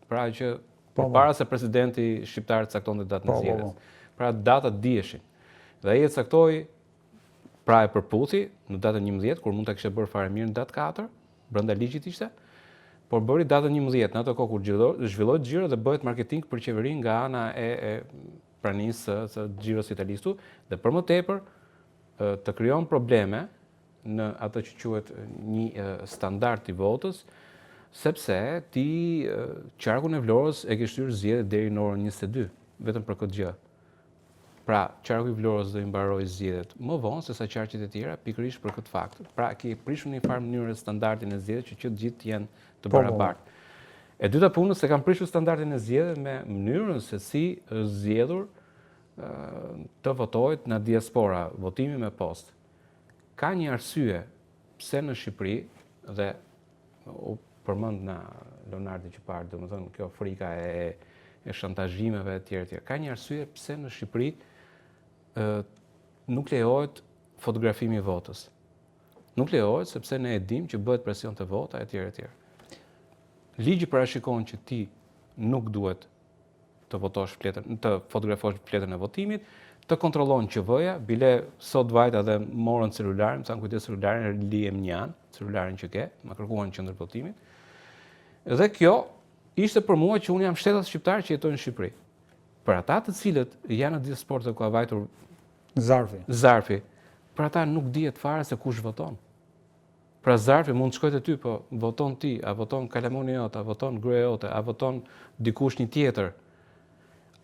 pra që para se presidenti shqiptar caktonte datën e zgjedhjes. Pra data diheshin. Dhe ai e caktoi pra e përputhi në datën 11, kur mund ta kishte bërë fare mirë në datë 4, brenda ligjit ishte, por bëri datën 11, në ato kohë kur zhvillohet Xhiro dhe bëhet marketing për qeverinë nga ana e pranisë së Xhiros Italistu, dhe për më tepër të krijon probleme në atë që quhet një standard i votës, sepse ti qarkun e Vlorës e ke shtyrë zgjedhjet deri në orën 22, vetëm për këtë gjë. Pra, qarku i Vlorës do i mbaroj zgjedhjet më vonë se sa qarqet e tjera, pikërisht për këtë fakt. Pra, ke prishur në një farë mënyrë standardin e zgjedhjeve që të gjithë janë të barabartë. E dyta punë se kanë prishur standardin e zgjedhjeve me mënyrën se si është zgjedhur të votohet në diaspora, votimi me postë. Ka një arsye pse në Shqipëri, dhe u përmend na Leonardi që parë, domethënë kjo frika e shantazhimeve e tjera. Ka një arsye pse në Shqipëri nuk lejohet fotografimi i votës. Nuk lejohet sepse ne e dim që bëhet presion të vota e tjera. Ligji parashikon që ti nuk duhet të votosh fletën, të fotografosh fletën e votimit, të kontrollon QV-ja, bile sot vajta dhe morën celularin, më thanë kujdes celularin, lijem një anë, celularin që ke, më kërkuan në qendër votimit. Dhe kjo ishte për mua që unë jam shtetas shqiptar që jetojnë në Shqipëri. Për ata të cilët janë në diasporë të ku ka vajtur Zarfi, për ata nuk dihet fare se kush voton. Pra Zarfi mund të shkojë te ty, po voton ti, a voton Kalamoni jot, a voton gruaja jote, a voton dikush një tjetër.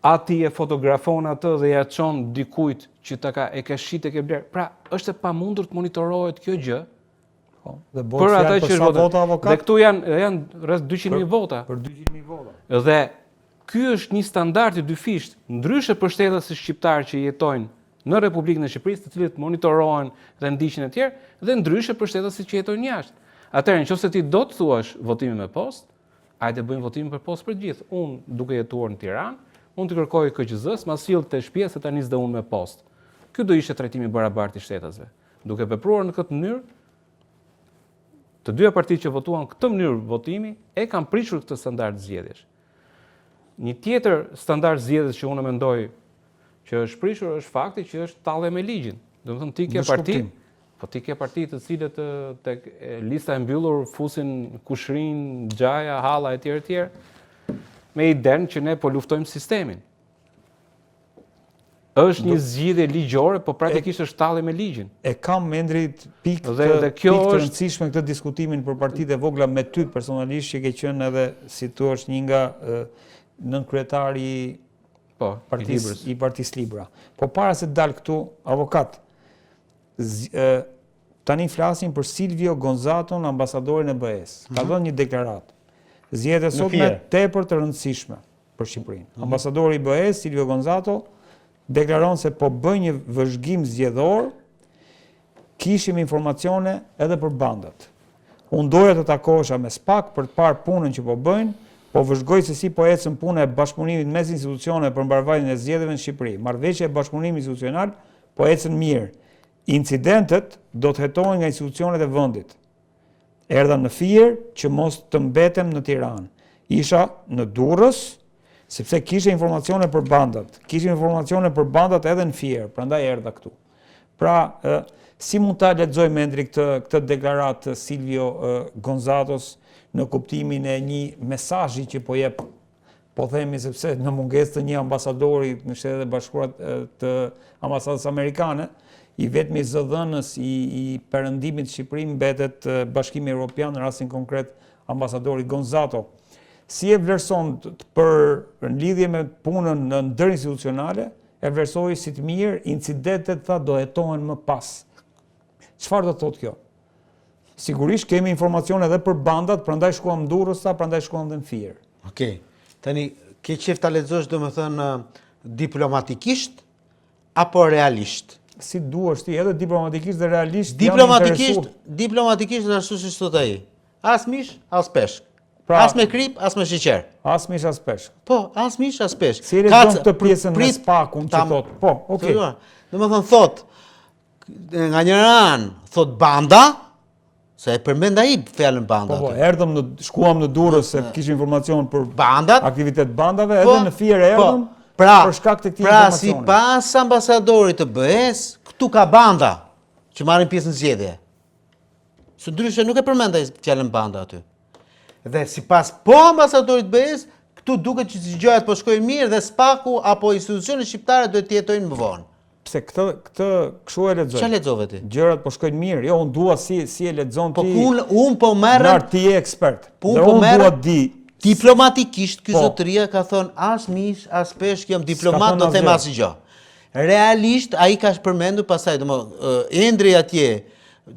A ti e fotografon atë dhe ja çon dikujt që e ka shit e ke bler. Pra, është e pamundur të monitorohet kjo gjë. Për ata që vota avokat. Dhe këtu janë rreth 200.000 vota. Për 200.000 vota. Dhe ky është një standard i dyfisht, ndryshe për shtetet shqiptar që jetojnë në Republikën e Shqipërisë, të cilët monitorohen dhe ndiqen e tjerë, dhe ndryshe për shtetet që jetojnë jashtë. Atëherë, nëse ti do të thuash votimi me postë, hajde bëjmë votimin për postë për gjithë. Unë duke jetuar në Tiranë, unë të kërkoj KQZ-s, ma sill te shtëpia se ta nis dhe unë me postë. Ky do ishte trajtimi barabartë i shtetasve. Duke vepruar në këtë mënyrë, të dyja partitë që votuan këtë mënyrë votimi e kanë prishur këtë standard zgjedhjesh. Një tjetër standard zgjedhjes që unë mendoj që është prishur është fakti që është tallje me ligjin. Domethënë ti ke parti të cilët tek lista e mbyllur fusin kushrin, xhaja, halla e tjerë, me idenë që ne po luftojmë sistemin. Është një zgjidhje ligjore, po praktikisht është tallje me ligjin. E kam mendrit pikë të rëndësishme këtë diskutimin për partitë e vogla me ty personalisht që ke qenë edhe si thua një nga nënkryetari i Partisë Libra. Po para se dal këtu avokat, tani flasim për Silvio Gonzaton, ambasadorin e BE-s. Ka dhënë një deklaratë. Zgjedhje sotme tepër të rëndësishme për Shqipërinë. Ambasadori i BE-s, Silvio Gonzato, deklaron se po bëj një vëzhgim zgjedhor, kishim informacione edhe për bandat. Unë doja të takohesha me SPAK për të parë punën që po bëjnë, po vëzhgoj se si po ecën puna e bashkëpunimit mes institucioneve për mbarvajtjen e zgjedhjeve në Shqipëri. Marrëveshja e bashkëpunimit institucional po ecën mirë. Incidentet do të hetohen nga institucionet e vendit. Erdha në Fier që mos të mbetem në Tiranë. Isha në Durrës, sepse kishe informacione për bandat. Kishe informacione për bandat edhe në Fier, prandaj erdha këtu. Pra, si mund ta lexoj Mendri këtë deklaratë Silvio Gonzatos në kuptimin e një mesazhi që po jep, po themi sepse në mungesë të një ambasadori në Shtetet e Bashkuara të ambasadës amerikane, i vetmi zëdhënës i perëndimit Shqipëri mbetet Bashkimi Evropian, në rastin konkret ambasadori Gonzato. Si e vlerëson në lidhje me punën në ndërinstitucionale, e vlerësoi si të mirë, incidentet do hetohen më pas. Çfarë do thotë kjo? Sigurisht kemi informacione edhe për bandat, prandaj shkuam në Durrës, prandaj shkuam edhe në Fier. Okej. Tani ke qef ta lexosh domethënë diplomatikisht apo realisht? Si duash ti, edhe diplomatikisht dhe realisht. Diplomatikisht është ashtu siç thot ai. As mish, as peshk. Pra, as me krip, as me sheqer. As mish, as peshk. Po, as mish, as peshk. Si lexon këtë pjesën me SPAK-un që thot. Po, okay. Domethënë thot nga njëra anë thot banda, Se e përmend ai fjalën banda. Po, shkuam në Durrës se kishim informacion për bandat, aktivitet bandave, edhe në Fier erdhëm për shkak të këtij Pra informacioni. sipas ambasadorit të BE-s, këtu ka banda që marrin pjesë në zgjedhje. Së ndryshe nuk e përmendaj fjalën banda aty. Dhe sipas ambasadorit të BE-s, këtu duket që gjërat po shkojnë mirë dhe SPAK-u apo institucionet shqiptare duhet të jetojnë më vonë. Pse këtë kështu e lexoj. Çfarë lexove ti? Gjërat po shkojnë mirë. Jo, unë dua si e lexon ti. Po unë po merrem. Ti je ekspert. Po unë po merrem. Diplomatikisht ky Po. zotëria ka thonë as mish, as peshk, jam diplomat, do them asgjë. Realisht ai ka përmendur pastaj Endri atje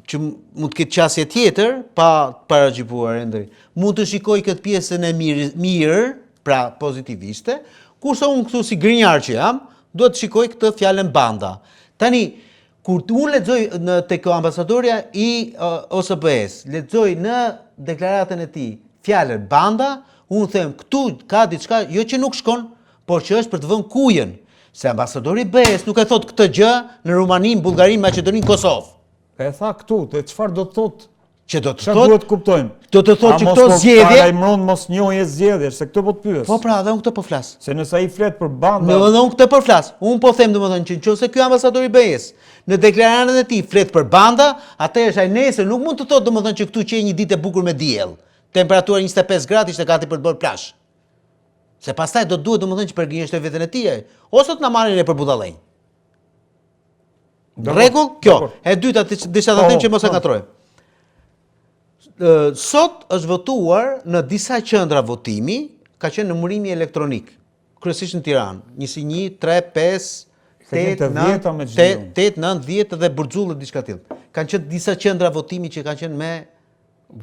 që mund të ketë qasje tjetër pa paragjipuar Endri. Mund të shikoj këtë pjesën e mirë, pra pozitiviste, kurse unë këtu si grinjar që jam, duhet të shikoj këtë fjalën banda. Tani, kur unë lexoj tek ambasadorja i OSBE-s, lexoj në deklaratën e tij fjalën banda, unë them këtu ka diçka jo që nuk shkon, por që është për të vënë kujen. Se ambasadori i BE-s nuk e thot këtë gjë në Rumani, Bullgari, Maqedoni, Kosovë. E tha këtu, dhe çfarë do të thotë? Që do të thotë, duhet kuptojmë. Do të thotë që këto zgjedhje paralajmëron mos njohje zgjedhjesh, se këto po të pyes. Po pra, dhe unë këtë po flas. Se nëse ai flet për banda. Dhe unë këtë po flas. Unë po them domethënë që nëse ky ambasador i BE-s në deklaratën e tij flet për banda, atëherë ai nesër nuk mund të thotë domethënë që këtu që një ditë e bukur me diell. Temperatura 25 gradë ishte gati për të bërë plazh. Se pastaj do duhet domethënë që përgjigjesh veten e tij, ose të na marrin ne për budallënj. Rregull, kjo. E dyta disha ta them që mos e ngatroj. Sot është votuar në disa qendra votimi, ka qenë numërimi elektronik, kryesisht në Tiranë, 101, 3, 5, 8, 9, 10 dhe Burxulli diçka tillë. Kanë qenë disa qendra votimi që kanë qenë me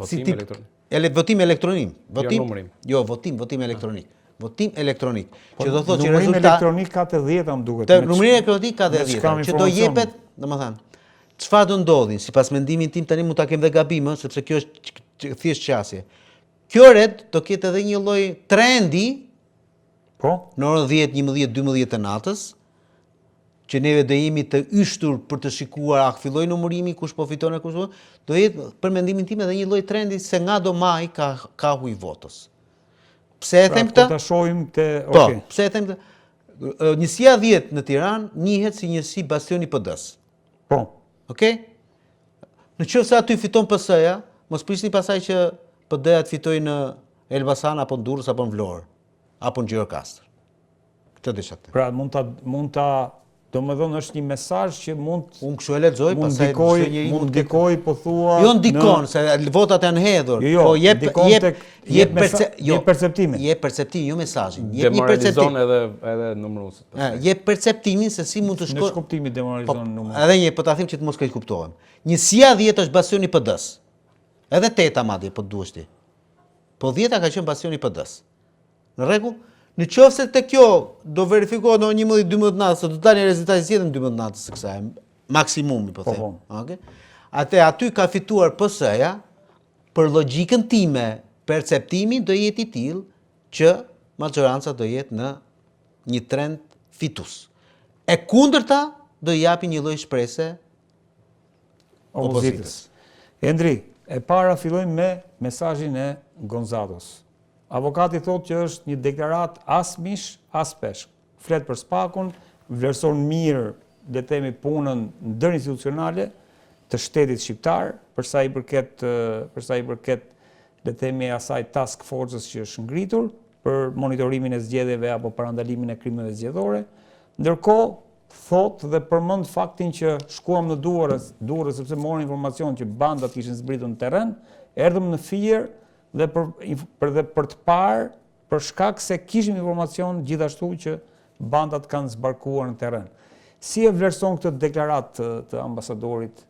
votim elektronik. Votim elektronik. Jo, votim elektronik. Votim elektronik. Që do thotë që numërimi elektronik ka të 10 më duket. Numërimi elektronik ka të 10, që do jepet, domethënë, çfarë do ndodhin, sipas mendimin tim tani mund ta kem dhe gabim, sepse kjo është thjesht qasje. Kjo red do ketë edhe një lloj trendi, po, në orën 10, 11, 12 të natës, që neve do jemi të yshtur për të shikuar a filloi numërimi, kush po fiton e kush po, do jetë për mendimin tim edhe një lloj trendi se nga do maj ka huj votës. Pse e them këtë? Po ta shohim te, okay. Po, pse e them këtë? Njësia 10 në Tiranë njihet si njësi bastioni PD-s. Po. Okej? Në qoftë se aty fiton PS-ja, mos prisni pasaj që PD-ja të fitojë në Elbasan apo në Durrës apo në Vlorë, apo në Gjirokastër. Këtë desha të. Pra mund ta domethënë është një mesazh që mund unë kështu e lexoj, pastaj mund ndikoj po thua. Jo ndikon se votat janë hedhur, po jep perceptimin. Jep perceptimin, jo mesazhin. Jep një perceptim edhe numëruesit. Jep perceptimin se si mund të shkojë. Në kuptimi demoralizon numrin. Edhe një po ta them që të mos keq kuptohem. Njësia 10 është bastioni i PD-s. Edhe 8 madje po duhesh ti. Po 10 ka qenë bastioni i PD-s. Në rregull? Në qoftë se te kjo do verifikohet në 11-12 natës, do tani rezultati zgjedhën 12 natës së kësaj, maksimumi po them. Okej. Aty ka fituar PS-ja, për logjikën time, perceptimi do jetë i tillë që majoranca do jetë në një trend fitus. E kundërta do japi një lloj shprese opozitës. Endri, e para fillojmë me mesazhin e Gonzatos. Avokati thotë që është një deklarat as mish, as peshk. Flet për SPAK-un, vlerëson mirë, le të themi, punën ndërinstitucionale të shtetit shqiptar, për sa i përket, le të themi, asaj task forces që është ngritur për monitorimin e zgjedhjeve apo parandalimin e krimeve zgjedhore. Ndërkohë, thotë dhe përmend faktin që shkuam në Durrës sepse morëm informacion që bandat kishin zbritur në terren, erdhëm në Fier dhe për të parë, për shkak se kishim informacion gjithashtu që bandat kanë zbarkuar në terren. Si e vlerëson këtë deklarat të ambasadorit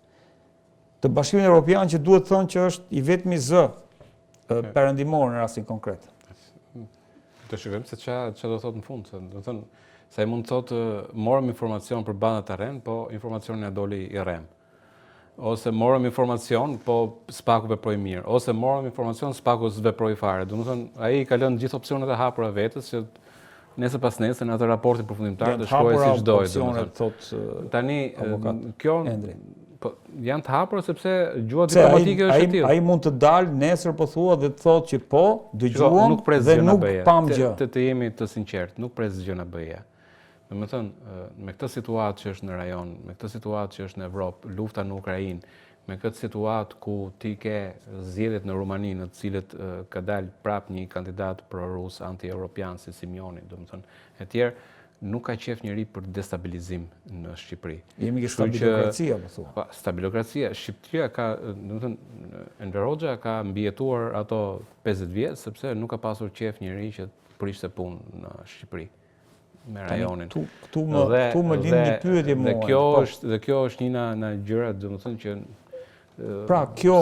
të Bashkimit Evropian që duhet thënë që është i vetmi zë perëndimor në rastin konkret? Të shikojmë se çfarë do thotë në fund, do thënë se ai mund të thotë morëm informacion për bandat të terren, po informacioni na doli i rrem. Ose morëm informacion, po SPAK-u veproi mirë, ose morëm informacion, SPAK-u s'veproi fare. Domethënë, ai ka lënë gjithë opsionet e hapura vetes që nesër pas nesër në atë raportin përfundimtar të shkojë si çdoi, domethënë. Tani kjo Po janë të hapur sepse gjuha diplomatike është e tillë. Ai mund të dalë nesër po thua dhe të thotë që po, dëgjuam dhe nuk pam gjë. Të jemi të sinqert, nuk pres gjë na bëja. Domethënë, me këtë situatë që është në rajon, me këtë situatë që është në Evropë, lufta në Ukrainë, me këtë situatë ku ti ke zgjedhjet në Rumani në të cilët ka dalë prap një kandidat pro-rus, anti-europian si Simioni, domethënë, e tjerë, nuk ka qef njëri për destabilizim në Shqipëri. Jemi ke stabilokracia, po thua. Stabilokracia, Shqipëria ka, domethënë, Enver Hoxha ka mbijetuar ato 50 vjet sepse nuk ka pasur qef njëri që prishte punë në Shqipëri me rajonin. Këtu më lind një pyetje mua. Dhe kjo është një nga gjërat, domethënë që pra, ky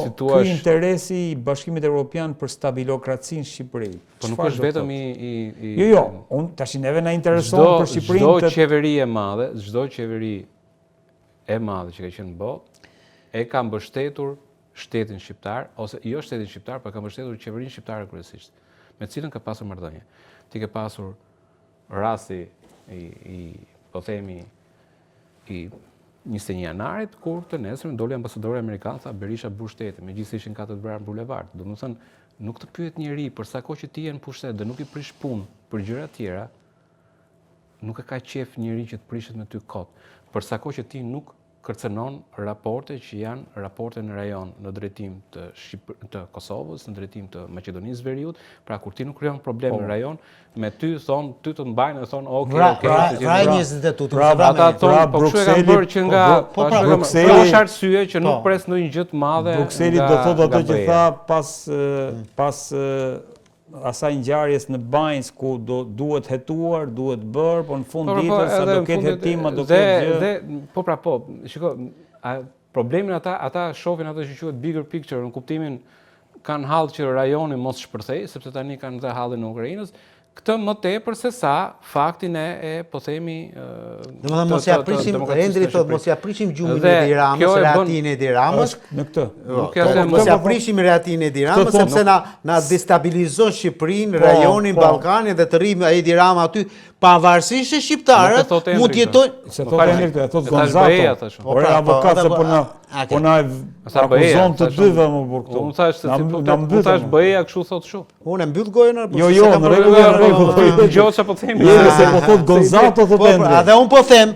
interesi i Bashkimit Evropian për stabilokracinë në Shqipëri. Po nuk është vetëm Jo, unë tash neve na intereson për Shqipërinë. Çdo qeveri e madhe, çdo qeveri e madhe që ka qenë në botë, e ka mbështetur shtetin shqiptar, ose jo shtetin shqiptar, por ka mbështetur qeverinë shqiptare kryesisht, me cilën ka pasur marrëdhënie. Ti ke pasur rasti po themi i 21 janarit, kur të nesërm doli ambasadori amerikan, tha Berisha bur shtetin, megjithëse ishin katër brar në bulevard. Domethënë, nuk të pyet njëri për sa kohë që ti je në pushtet dhe nuk i prish punë për gjëra të tjera, nuk e ka qef njëri që të prishet me ty kot. Për sa kohë që ti nuk kërcenon raporte që janë raporte në rajon, në drejtim të Kosovës, në drejtim të Maqedonisë Veriut, pra kur ti nuk krijon probleme në rajon, me ty ty të mbajnë dhe thonë, Vraj 22. Ata thonë, po kështu e kanë bërë që nga është arsye që nuk pres ndonjë gjë të madhe. Brukseli do thotë ato që tha pas asaj ngjarjes në Banjës ku duhet hetuar, duhet bërë, po në fund ditës sa do ketë hetim, do ketë gjë. Po, shiko, problemin ata shohin ato që quhet bigger picture, në kuptimin kanë hall që rajoni mos shpërthej, sepse tani kanë dhe hallin në Ukrainës, këtë më tepër se sa faktin po themi domethënë mos ja prishim Endri thotë mos ja prishim gjumin e Edi Ramës, reatin e Edi Ramës në këtë. Mos ja prishim reatin e Edi Ramës sepse na destabilizon Shqipërinë, rajonin, Ballkanin dhe të rrim Edi Rama aty pavarësisht se shqiptarët mund të jetojnë. Se thotë Endri këtë, thotë Gonzato. Ora avokat se po na akuzon të dyve më për këtu. Unë thash se ti thash BE-ja kështu thotë shumë. Unë mbyll gojën apo jo, në rregull. Gjoça po themi. Se po thot Gonzato thotë Endri. Edhe un po them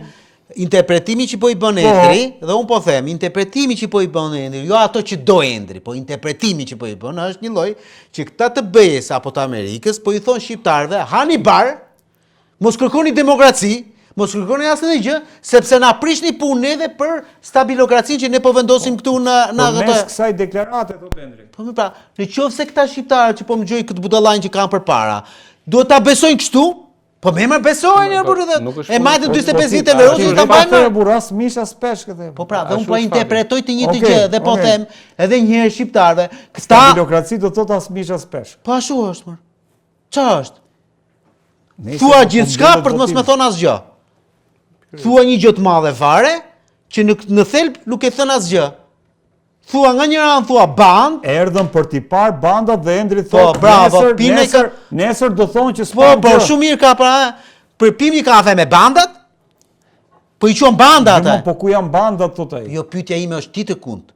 interpretimi që po i bën Endri, dhe un po them interpretimi që po i bën Endri, jo ato që do Endri, po interpretimi që po i bën është një lloj që këta të BE-s apo të Amerikës po i thon shqiptarëve, hani bar, mos kërkoni demokraci, mos kërkoni asnjë gjë, sepse na prishni punë neve për stabilokracinë që ne po vendosim këtu në ato. Mes kësaj deklarate thotë Endri. Po pra, nëse këta shqiptarë që po më gjoj këtë budallajn që kanë përpara, duhet ta besojnë kështu? Po më besojnë burrë. E majtë 45 vite në Rusë ta mbajnë. Po burras misha spesh këtë. Po pra, dhe un po interpretoj të njëjtë gjë dhe po them edhe një herë shqiptarëve, këta stabilokraci do thotë as misha spesh. Po ashtu është, më. Ç'është? është? Thua gjithçka për të mos më thon asgjë. Thua një gjë të madhe fare, që në thelb nuk e thën asgjë. Thua nga njëra anë thua band, erdhën për t'i parë bandat dhe Endri thotë nesër do thonë që s'po. Po shumë mirë ka pra, për pimi kafe me bandat? Po i quan banda atë. Po ku janë bandat thotë ai? Jo, pyetja ime është ti të kund.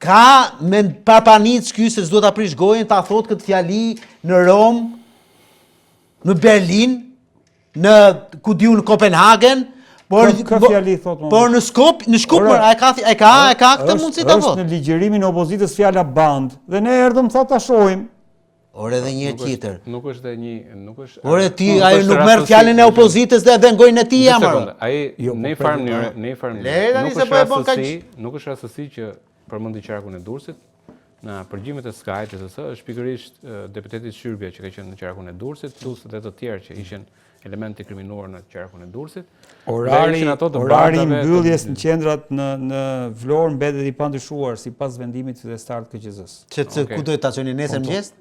Ka me parpanic ky se s'do ta prish gojën ta thotë këtë fjali në Rom, në Berlin, në ku diu në Kopenhagen? Por në Shkup, a ka këtë mundësi ta thotë? Është në ligjërimin e opozitës fjala band dhe ne erdhëm tha ta shohim. Ore edhe një tjetër. Nuk është nuk është. Ore ti ai nuk merr fjalën e opozitës dhe vën gojën e tij jamër. Ai në farë mënyrë, nuk është rastësi që përmendi qarkun e Durrësit. Në përgjimet e Skype-s është pikërisht deputeti Shërbia që ka qenë në qarkun e Durrësit, plus edhe të tjerë që ishin elementi kriminuar në qarkun e Durrësit. Orari i mbylljes në qendrat në Vlorë mbetet i pandyshuar sipas vendimit fillestar të KQZ-s. Se ku do të stacioni nesër mëngjes?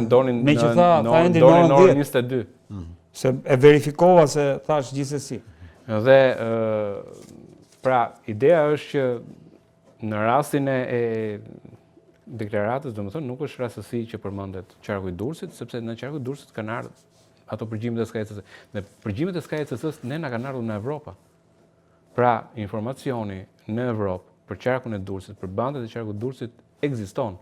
Donin me që tha Endri në orën 22. Se e verifikova se thash gjithsesi. Dhe pra ideja është që në rastin e deklaratës, domethënë nuk është rastësi që përmendet qarku i Durrësit, sepse në qarku i Durrësit kanë ardhur ato përgjimet e SKCC-s. Në përgjimet e SKCC-s ne na kanë ardhur në Evropë. Pra, informacioni në Evropë për qarkun e Durrësit, për bandet e qarkut të Durrësit ekziston.